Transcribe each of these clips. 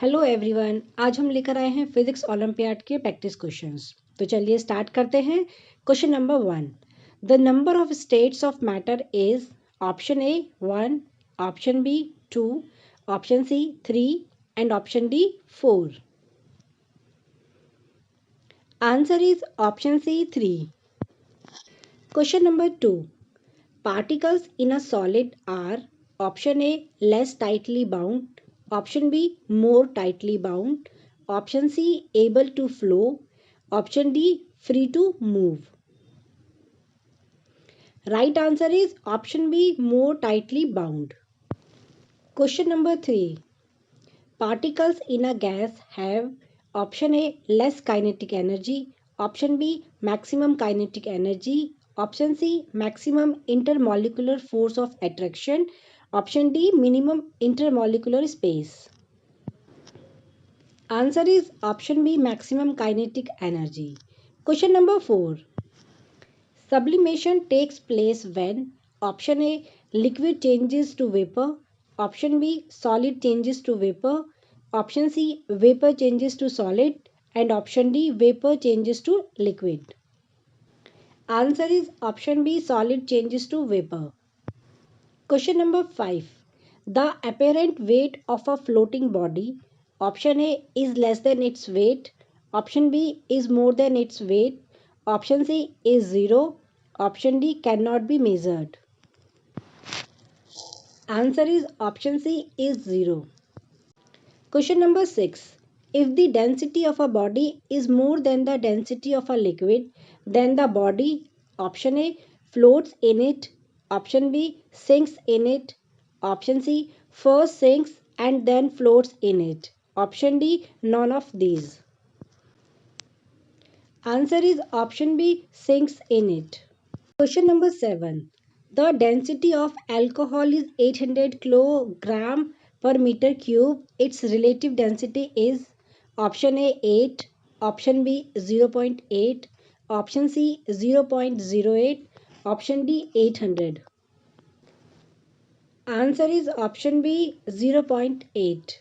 Hello everyone. आज हम लेकर आए हैं फिजिक्स ओलंपियाड के प्रैक्टिस क्वेश्चंस। तो चलिए स्टार्ट करते हैं। Question number 1। The number of states of matter is option A 1, option B 2, option C 3 and option D 4। Answer is option C 3। Question number 2। Particles in a solid are option A less tightly bound, option B more tightly bound, option C able to flow, option D free to move. Right answer is option B more tightly bound. Question number 3. Particles in a gas have option A less kinetic energy, option B maximum kinetic energy, option C maximum intermolecular force of attraction, option D minimum intermolecular space. Answer is option B maximum kinetic energy. Question number 4. Sublimation takes place when option A liquid changes to vapor, option B solid changes to vapor, option C vapor changes to solid, and option D vapor changes to liquid. Answer is option B solid changes to vapor. Question number 5. The apparent weight of a floating body, option A is less than its weight, option B is more than its weight, option C is 0, option D cannot be measured. Answer is option C is 0. Question number 6. If the density of a body is more than the density of a liquid, then the body, option A, floats in it, option B, sinks in it, option C, first sinks and then floats in it, option D, none of these. Answer is option B, sinks in it. Question number 7. The density of alcohol is 800 kilogram per meter cube. Its relative density is option A 8, option B 0.8, option C 0.08, option D 800. Answer is option B 0.8.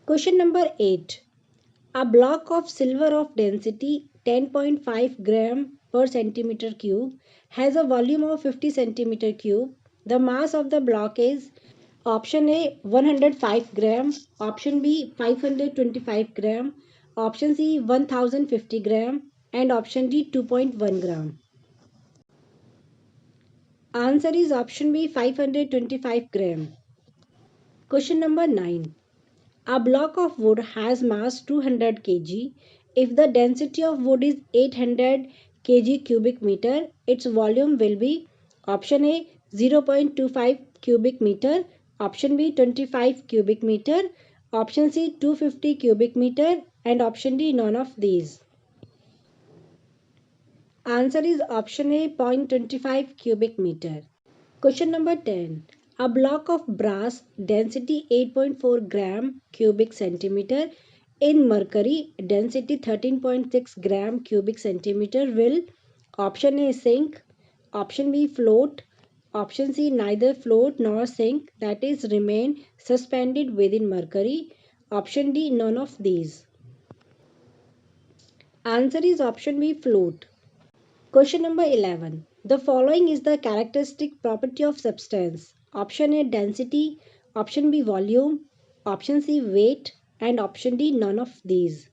Question number 8. A block of silver of density 10.5 gram per centimeter cube has a volume of 50 centimeter cube. The mass of the block is option A 105 gram, option B 525 gram, option C 1050 gram, and option D 2.1 gram. Answer is option B 525 gram. Question number 9. A block of wood has mass 200 kg. If the density of wood is 800 kg cubic meter, its volume will be option A 0.25 cubic meter, option B 25 cubic meter, option C 250 cubic meter, and option D none of these. Answer is option A 0.25 cubic meter. Question number 10. A block of brass density 8.4 gram cubic centimeter in mercury density 13.6 gram cubic centimeter will option A sink, option B float, option C neither float nor sink, that is remain suspended within mercury, option D none of these. Answer is option B float. Question number 11. The following is the characteristic property of substance. Option A density, option B volume, option C weight, and option D none of these.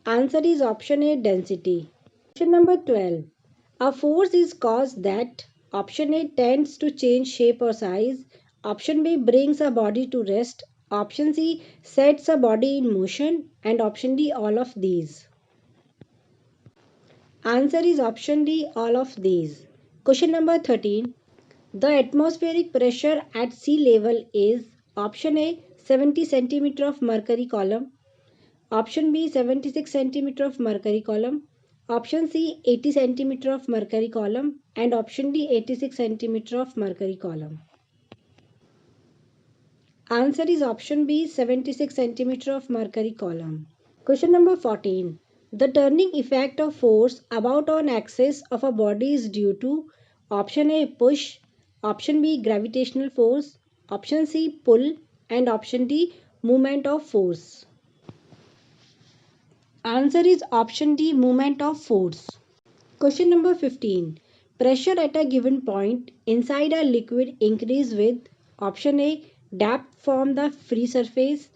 Answer is option A density. Question number 12. A force is caused that option A tends to change shape or size, option B brings a body to rest, option C sets a body in motion, and option D all of these. Answer is option D all of these. Question number 13. The atmospheric pressure at sea level is option A 70 centimeter of mercury column, option B 76 centimeter of mercury column, option C 80 centimeter of mercury column, and option D 86 centimeter of mercury column. Answer is option B 76 centimeter of mercury column. Question number 14. The turning effect of force about on axis of a body is due to option A push, option B gravitational force, option C pull, and option D, movement of force. Answer is option D, movement of force. Question number 15. Pressure at a given point inside a liquid increase with option A, depth from the free surface,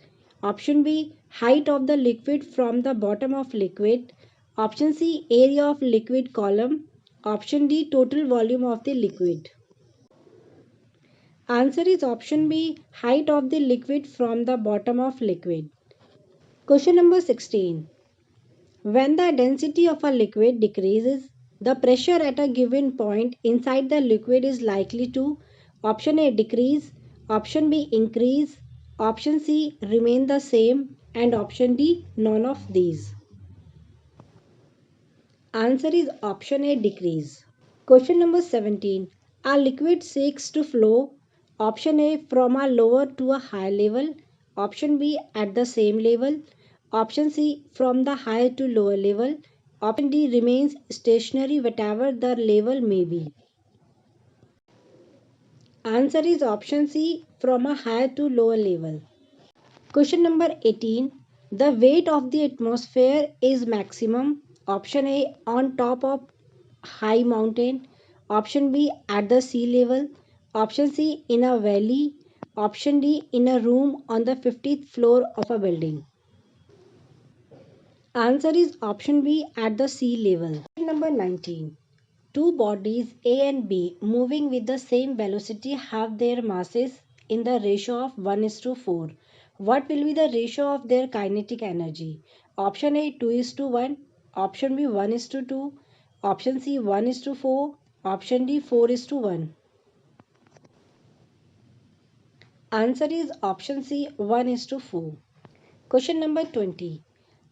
option B, height of the liquid from the bottom of liquid, option C, area of liquid column, option D, total volume of the liquid. Answer is option B, height of the liquid from the bottom of liquid. Question number 16. When the density of a liquid decreases, the pressure at a given point inside the liquid is likely to option A, decrease, option B, increase, option C, remain the same, and option D, none of these. Answer is option A, decrease. Question number 17. A liquid seeks to flow option A, from a lower to a higher level, option B, at the same level, option C, from the higher to lower level, option D, remains stationary whatever the level may be. Answer is option C, from a higher to lower level. Question number 18. The weight of the atmosphere is maximum. Option A, on top of high mountain. Option B, at the sea level. Option C, in a valley. Option D, in a room on the 50th floor of a building. Answer is option B, at the sea level. Question number 19. Two bodies A and B moving with the same velocity have their masses in the ratio of 1:4. What will be the ratio of their kinetic energy? Option A, 2:1, option B, 1:2, option C, 1:4, option D, 4:1. Answer is option C, 1:4. Question number 20.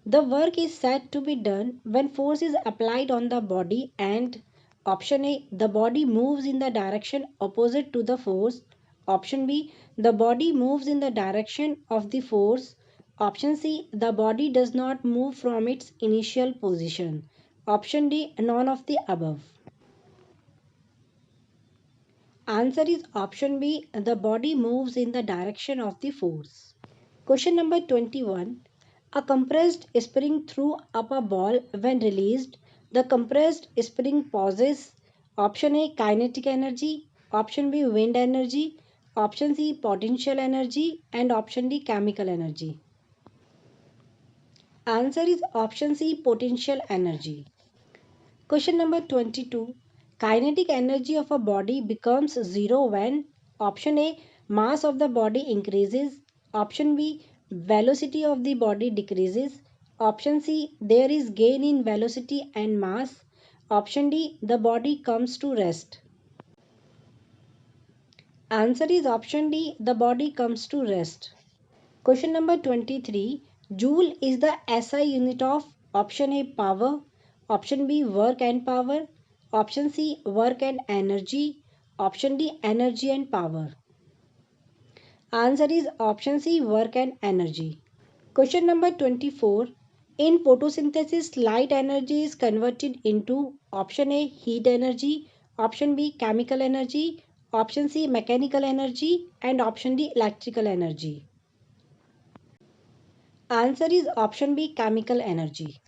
The work is said to be done when force is applied on the body and option A, the body moves in the direction opposite to the force. Option B, the body moves in the direction of the force. Option C, the body does not move from its initial position. Option D, none of the above. Answer is option B, the body moves in the direction of the force. Question number 21. A compressed spring threw up a ball when released. The compressed spring pauses. Option A, kinetic energy. Option B, wind energy. Option C, potential energy. And option D, chemical energy. Answer is option C, potential energy. Question number 22. Kinetic energy of a body becomes zero when option A, mass of the body increases, option B, velocity of the body decreases, option C, there is gain in velocity and mass, option D, the body comes to rest. Answer is option D, the body comes to rest. Question number 23. Joule is the SI unit of option A, power, option B, work and power, option C, work and energy, option D, energy and power. Answer is option C, work and energy. Question number 24. In photosynthesis, light energy is converted into option A, heat energy, option B, chemical energy, option C, mechanical energy, and option D, electrical energy. Answer is option B, chemical energy.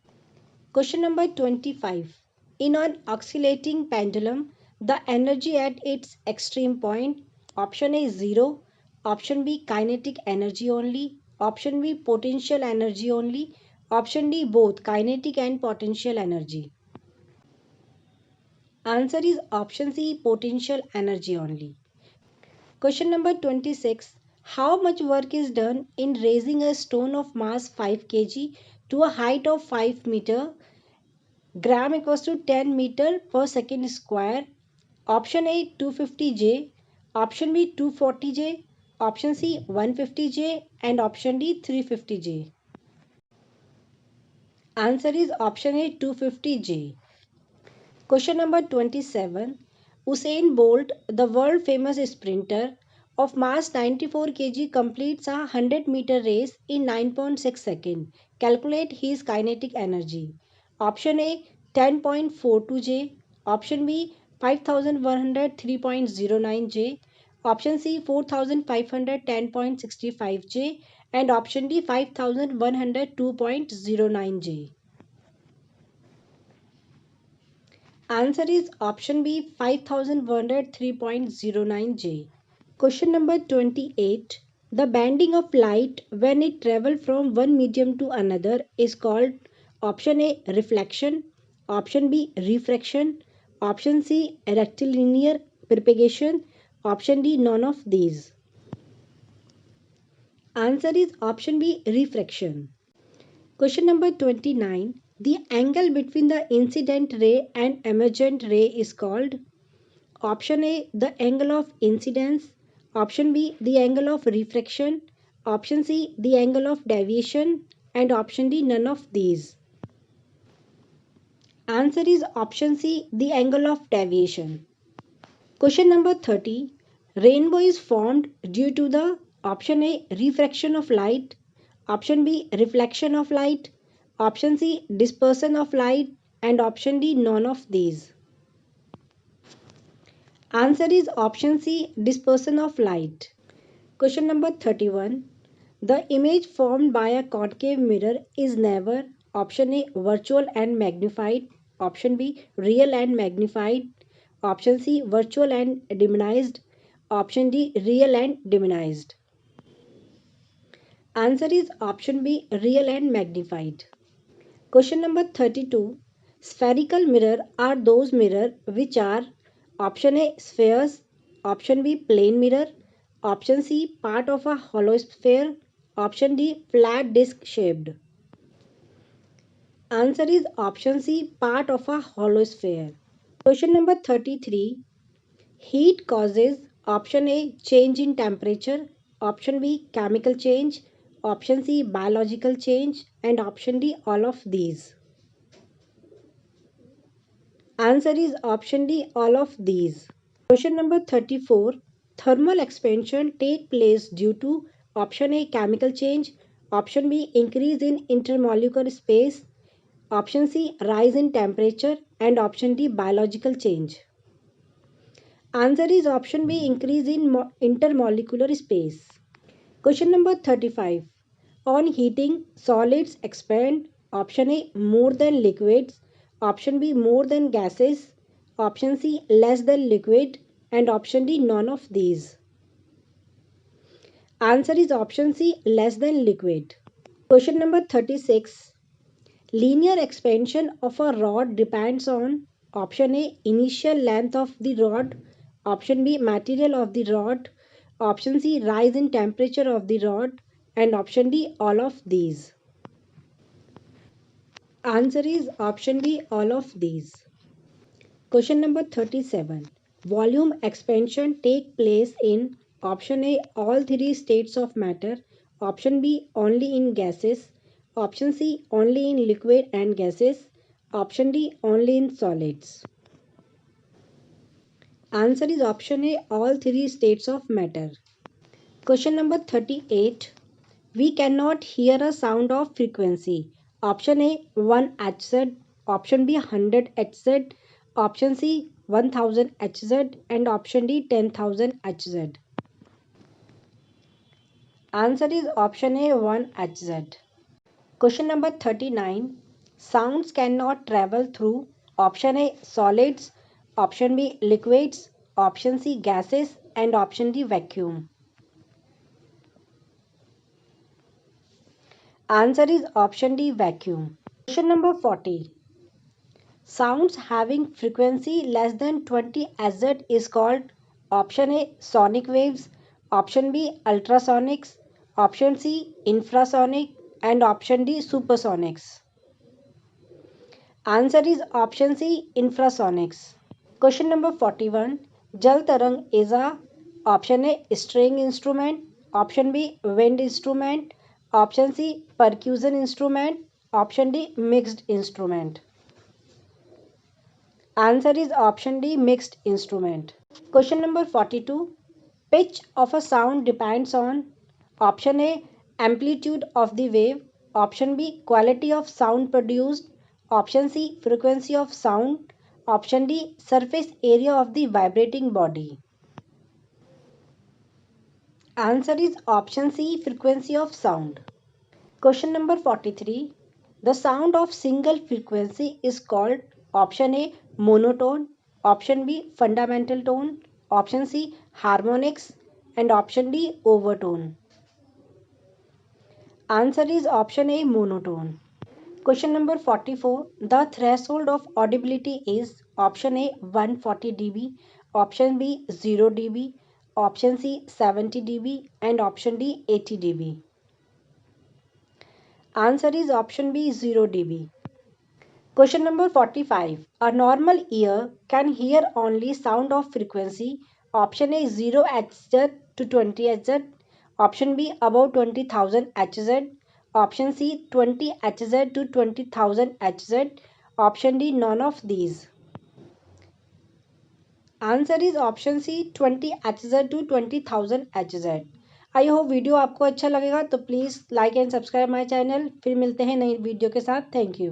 Question number 25. In an oscillating pendulum, the energy at its extreme point, option A, 0, option B, kinetic energy only, option B, potential energy only, option D, both kinetic and potential energy. Answer is option C, potential energy only. Question number 26. How much work is done in raising a stone of mass 5 kg to a height of 5 meter? Gram equals to 10 meter per second square. Option A, 250 J, option B, 240 J, option C, 150 J, and option D, 350 J. Answer is option A, 250 J. Question number 27. Usain Bolt, the world famous sprinter of mass 94 kg, completes a 100-meter race in 9.6 seconds. Calculate his kinetic energy. Option A, 10.42 J, option B, 5103.09 J, Option C 4510.65 J, and option D 5102.09 J. Answer is option B 5103.09 J. Question number 28. The bending of light when it travels from one medium to another is called option A reflection, option B refraction, option C rectilinear propagation, option D none of these. Answer is option B refraction. Question number 29. The angle between the incident ray and emergent ray is called option A the angle of incidence, option B the angle of refraction, option C the angle of deviation, and option D none of these. Answer is option C the angle of deviation. Question number 30. Rainbow is formed due to the option A refraction of light, option B reflection of light, option C dispersion of light, and option D none of these. Answer is option C dispersion of light. Question number 31. The image formed by a concave mirror is never option A virtual and magnified, option B real and magnified, option C virtual and diminished, option D real and diminished. Answer is option B real and magnified. Question number 32. Spherical mirror are those mirror which are option A spheres, option B plane mirror, option C part of a hollow sphere, option D flat disc shaped. Answer is option C part of a hollow sphere. Question number 33. Heat causes option A change in temperature, option B chemical change, option C biological change, and option D all of these. Answer is option D all of these. Question number 34. Thermal expansion take place due to option A chemical change, option B increase in intermolecular space, option C rise in temperature, and option D biological change. Answer is option B increase in intermolecular space. Question number 35. On heating, solids expand. Option A more than liquids. Option B more than gases. Option C less than liquid. And option D none of these. Answer is option C less than liquid. Question number 36. Linear expansion of a rod depends on option A initial length of the rod, option B material of the rod, option C rise in temperature of the rod, and option D all of these. Answer is option D all of these. Question number 37. Volume expansion take place in option A all three states of matter, option B only in gases, option C only in liquid and gases, option D only in solids. Answer is option A all three states of matter. Question number 38. We cannot hear a sound of frequency. Option A 1 Hz, option B 100 Hz, option C 1000 Hz, and option D 10,000 Hz. Answer is option A 1 Hz. Question number 39. Sounds cannot travel through option A solids, option B liquids, option C gases, and option D vacuum. Answer is option D vacuum. Question number 40. Sounds having frequency less than 20 Hz is called option A sonic waves, option B ultrasonics, option C infrasonic, and option D supersonics. Answer is option C infrasonics. Question number 41. Jal Tarang is a option A string instrument, option B wind instrument, option C percussion instrument, option D mixed instrument. Answer is option D mixed instrument. Question number 42. Pitch of a sound depends on option A amplitude of the wave, option B quality of sound produced, option C frequency of sound, option D surface area of the vibrating body. Answer is option C, frequency of sound. Question number 43. The sound of single frequency is called option A, monotone, option B, fundamental tone, option C, harmonics, and option D, overtone. Answer is option A, monotone. Question number 44. The threshold of audibility is option A 140 dB, option B 0 dB, option C 70 dB, and option D 80 dB. Answer is option B 0 dB. Question number 45. A normal ear can hear only sound of frequency. Option A 0 Hz to 20 Hz. Option B above 20,000 Hz. Option C 20 Hz to 20,000 Hz. Option D none of these. Answer is option C 20 Hz to 20,000 Hz. I hope video आपको अच्छा लगेगा तो please like and subscribe my channel. फिर मिलते हैं नई video के साथ. Thank you.